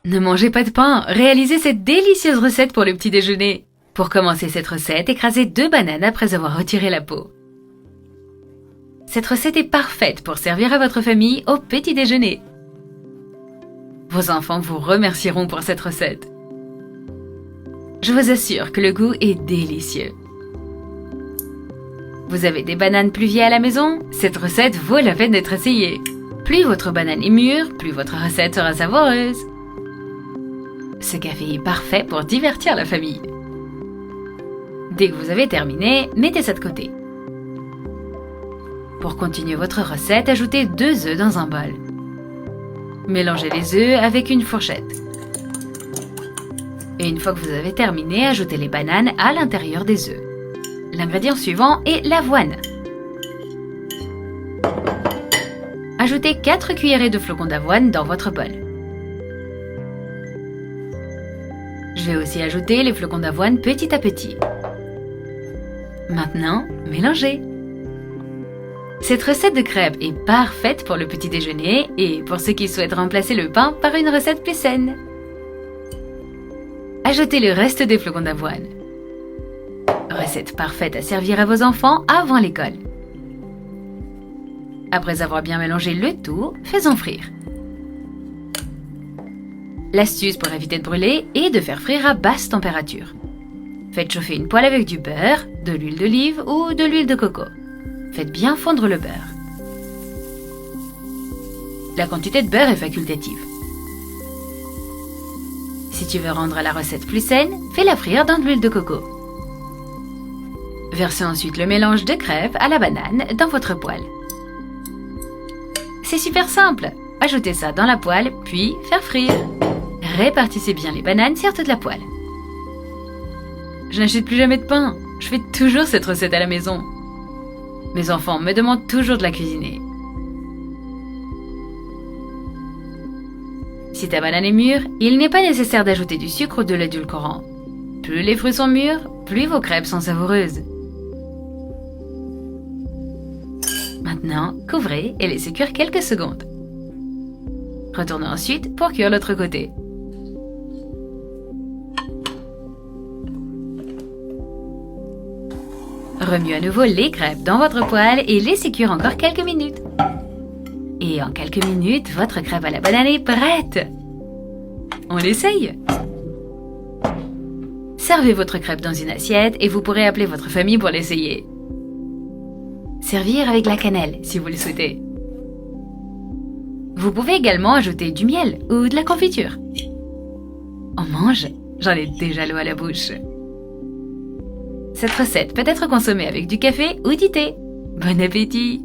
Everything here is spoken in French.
Ne mangez pas de pain, réalisez cette délicieuse recette pour le petit déjeuner. Pour commencer cette recette, écrasez 2 bananes après avoir retiré la peau. Cette recette est parfaite pour servir à votre famille au petit déjeuner. Vos enfants vous remercieront pour cette recette. Je vous assure que le goût est délicieux. Vous avez des bananes pluviées à la maison? Cette recette vaut la peine d'être essayée. Plus votre banane est mûre, plus votre recette sera savoureuse. Ce café est parfait pour divertir la famille. Dès que vous avez terminé, mettez ça de côté. Pour continuer votre recette, ajoutez 2 œufs dans un bol. Mélangez les œufs avec une fourchette. Et une fois que vous avez terminé, ajoutez les bananes à l'intérieur des œufs. L'ingrédient suivant est l'avoine. Ajoutez 4 cuillerées de flocons d'avoine dans votre bol. Je vais aussi ajouter les flocons d'avoine petit à petit. Maintenant, mélangez. Cette recette de crêpes est parfaite pour le petit déjeuner et pour ceux qui souhaitent remplacer le pain par une recette plus saine. Ajoutez le reste des flocons d'avoine. Recette parfaite à servir à vos enfants avant l'école. Après avoir bien mélangé le tout, faisons frire. L'astuce pour éviter de brûler est de faire frire à basse température. Faites chauffer une poêle avec du beurre, de l'huile d'olive ou de l'huile de coco. Faites bien fondre le beurre. La quantité de beurre est facultative. Si tu veux rendre la recette plus saine, fais-la frire dans de l'huile de coco. Versez ensuite le mélange de crêpes à la banane dans votre poêle. C'est super simple. Ajoutez ça dans la poêle, puis faire frire. Répartissez bien les bananes sur toute la poêle. Je n'achète plus jamais de pain. Je fais toujours cette recette à la maison. Mes enfants me demandent toujours de la cuisiner. Si ta banane est mûre, il n'est pas nécessaire d'ajouter du sucre ou de l'édulcorant. Plus les fruits sont mûrs, plus vos crêpes sont savoureuses. Maintenant, couvrez et laissez cuire quelques secondes. Retournez ensuite pour cuire l'autre côté. Remuez à nouveau les crêpes dans votre poêle et laissez cuire encore quelques minutes. Et en quelques minutes, votre crêpe à la banane est prête. On l'essaye. Servez votre crêpe dans une assiette et vous pourrez appeler votre famille pour l'essayer. Servir avec la cannelle si vous le souhaitez. Vous pouvez également ajouter du miel ou de la confiture. On mange, j'en ai déjà l'eau à la bouche. Cette recette peut être consommée avec du café ou du thé. Bon appétit!